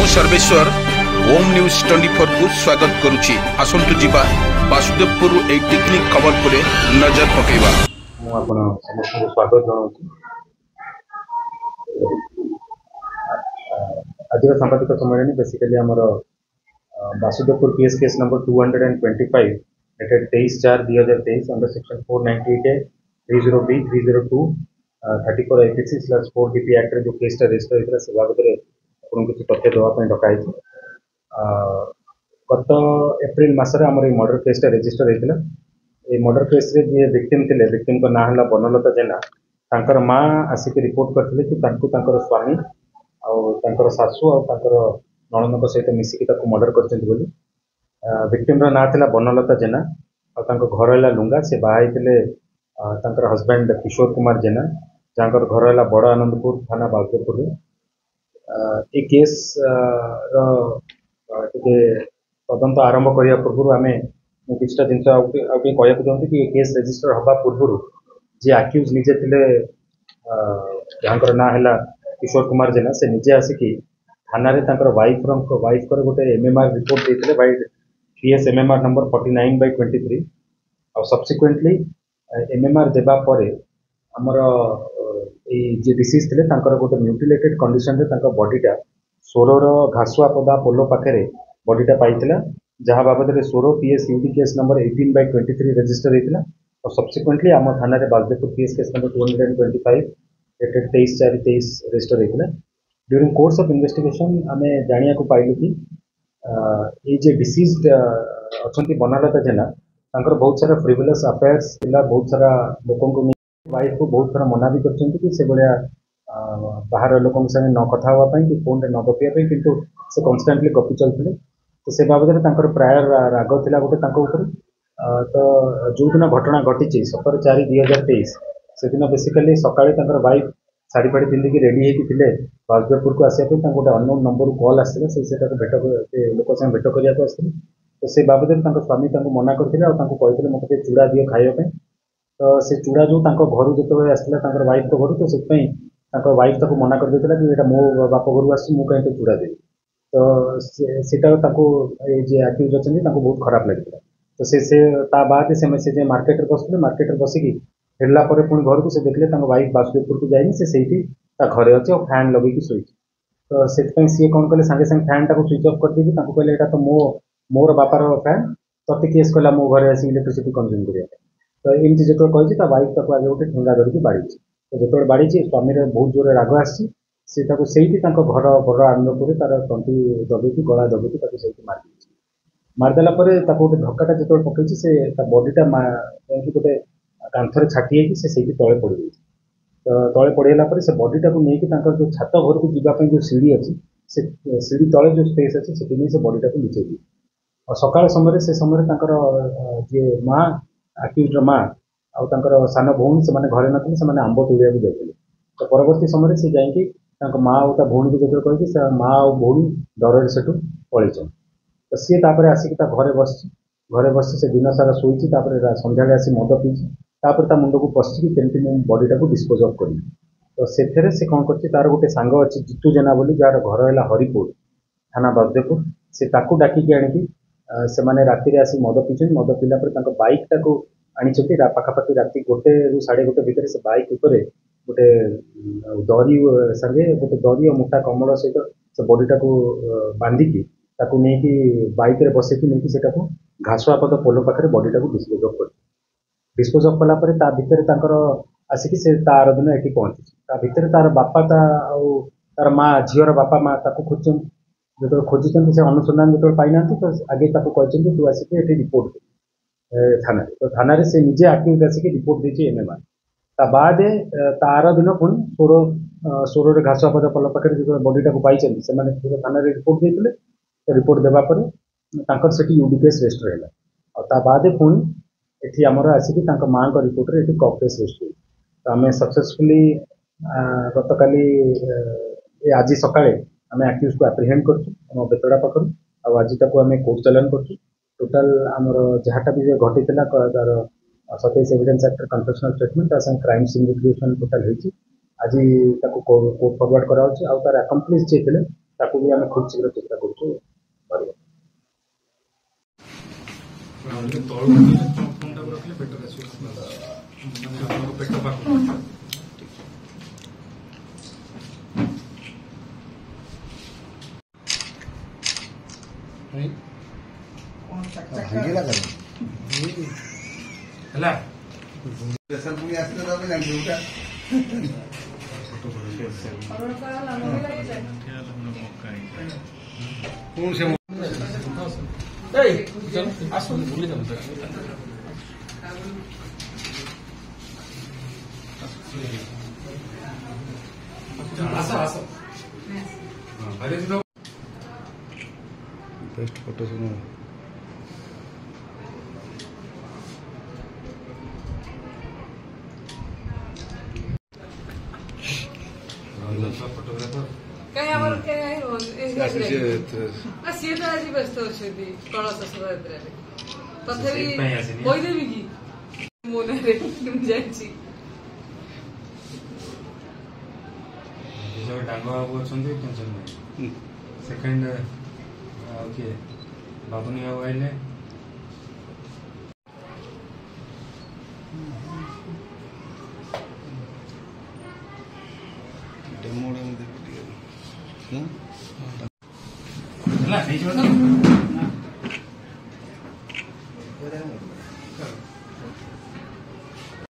Sarveshwar home news 24 को स्वागत करुछि। आसंतु जीवा वासुदेवपुर ए टेक्निक खबर पर नजर पकेबा। आपण समस्त स्वागत जनाऊँ। आज सांबादिक सम्मेलन बेसिकली आमर Vasudevpur PS case number 225 dated 23/4/2023 under section 498A 30B 302 34 IPC/4 DP act जो केस रजिस्टर होता से बाबद किसी तथ्य देवाई डकाई। गत एप्रिल मसरे आम मर्डर केसटा रजिस्टर होता। ये मर्डर केस जी विक्टिम थे विक्टिम का ना है बनलता जेना। तांकर माँ आसिक रिपोर्ट करते कि तांकर स्वामी आर सासू आर नणंद सहित मिसिकी मर्डर कर। विक्टिम ना था बनलता जेना और घर है लुंगा। से बाहर हजबैंड किशोर कुमार जेना जहाँ घर है बड़ आनंदपुर थाना बागदेवपुर। ये केस तदंत आरंभ करने पूर्व आम किसी जिन कहना चाहूँगी कि केस रजिस्टर हवा पूर्व जी आक्यूज निजे थे जहाँ ना है किशोर कुमार जेना से निजे आसिकी थाना वाइफ गोटे एमएमआर रिपोर्ट देते बाय पीएस एमएमआर नंबर 49/23 और सब्सिक्वेंटली एमएमआर देवा पर आमर ये डिसीज थे गोटे म्यूटिलेटेड कंडीशन रे बॉडीटा सोरोर घासुआ पदा पोलो पाखे बॉडीटा पाई जहाँ बाबद Soro PS UD case number 18/23 register होता और सब्सिक्वेंटली आम थाना Bagdevpur PS case number 225 dated 23/4/23 register होता। ड्यूरिंग कोर्स ऑफ इन्वेस्टिगेशन आम जाना पाइलु कि ये डिसीज अच्छा बनलता जेना बहुत सारा फ्रिवलस अफेयर्स पिला बहुत सारा लोक वाइफ को बहुत थोड़ा मना भी कर बाहर लोक संगे न कथा हाँपाई कि फोन में न गपिया किंतु से कन्स्टांटली गपी चलते। तो से बाबद प्रायर राग था गोटे तो जो दिन घटना घटी 17/4/2023 से दिन बेसिकली सकाले वाइफ शाढ़ी फाड़ी पिंधिकी रेडी होते बागदेवपुर को आसपा गोटे अननोन नंबर कॉल आसला से भेट लोक संगे भेट करने आसते। तो से बाबद स्वामी मना करते कहते मतलब चूड़ा दियो खावाई। तो से चूड़ा जो घर जो आसला वाइफ घर तो से वाइफ मना कर देता कि मो बाप घर आस कहीं चूड़ा देवी। तो सीटा जी आक्यूज अच्छा बहुत खराब लगे। तो से बाद से मार्केट बसते मार्केट बसिकी फेरला पुणी घर को देखले वाइफ वासुदेवपुर को जाइए से घरे अच्छे और फैन लगे शोई। तो से सी कौन कले सागे सागे फैन टाक स्विच अफ कर देकी कहले यहाँ तो मोर बापार फैन तते केस कला मो घर आस इलेक्ट्रिसिटी कंज्यूम करिया। तो एमती जो कही वाइफ आगे गोटे ठेंगा धरिकी बाड़ी। तो जो बाड़ी स्वामी बहुत जोर राग आसी से घर बड़ आनंदपुर तार तंटी दबेकी गला दबेकी मारिदेला गोटे धक्काटा जो पकई से बडीटा गोटे कांथर छाटी से तले पड़ गई। तो तले पड़ेगा से बडीटा को लेकिन जो छात घर को जावाई जो सीढ़ी अच्छी से सीढ़ी तले जो स्पेस अच्छी से बडीटा को लुचेई दी। और सकाल समय से समय जी माँ आक्यूज माँ आर सान भौणी से घरे ना आंब तोड़ा जाते। तो परवर्ती समय से जाकि माँ और भौणी को जो कही माँ और भौणी डर से पलि। तो सी आसिक घरे बस से दिन सारा शोची सन्ध्या आसी मद पीछे मुंड को पशिकी केमती मुझे बडीटा को डिस्पोज अफ करी। तो से कौन कर तार गोटे सांग अच्छी जितू जेना बोली जार घर है हरिपुर थाना बागदेवपुर से डाकिकी आଣିकी से राति आसी मद पीछे मद पीला बाइक टाक आनी पाखापाखि राति 1 ରୁ 1:30 भितर से बाइक उपरे गोटे दरी संगे गोटे दरी और मोटा कमल सहित से बडीटा को बांधिकी नहीं बाइक रे बसैकी नहीं घासुआपद पोल पाखे बडीटा को डिस्पोज अफ कर। डिस्पोज अफ कला भितर आसिकी से तार दिन ये पहुँची भितर तार बापा तार माँ झीर बापा माँ खोज जो खोजुं से अनुसंधान जो पाई तो आगे कहते तू आसिक रिपोर्ट थाना। तो थाना से निजे आक्यूज आसिक रिपोर्ट देती एमएमआर ता बाद तार दिन पुणी सोर घासुआपद पल पाखे जो बडीटा को पाई से थाना रिपोर्ट देते। तो रिपोर्ट देवापर से यूडी केस रजिस्टर है और बाद पुणी ये आमर आसिक माँ का रिपोर्ट रे कप केस रजिस्टर। तो आम सक्सेसफुली गत काली आज सकाळे आम आक्यूज को एप्रिहेंड कर बेतड़ा पाखर आज आम कोर्ट चालान कर टोटाल आमर जहाँटा भी घटी तार 27 evidence act confessional statement crime scene recreation टोटाल होती आज कोर्ट फरवर्ड कराऊँ आर आकम्प्लिस जे थे ताकू भी आम खूब शीघ्र चेष्टा करूँ बेस्ट फोटो सुनो फोटोग्राफर कहीं आमर कहीं हो सी तो आज व्यस्त अच्छे कलश शोभायात्रा तथापि କହିଦେବି କି ମନରେ ଯାଇଛି डांग बाबू अच्छा टेंशन नहीं सेकेंड किए बाबुनी बाबू आइले डेमो देखिए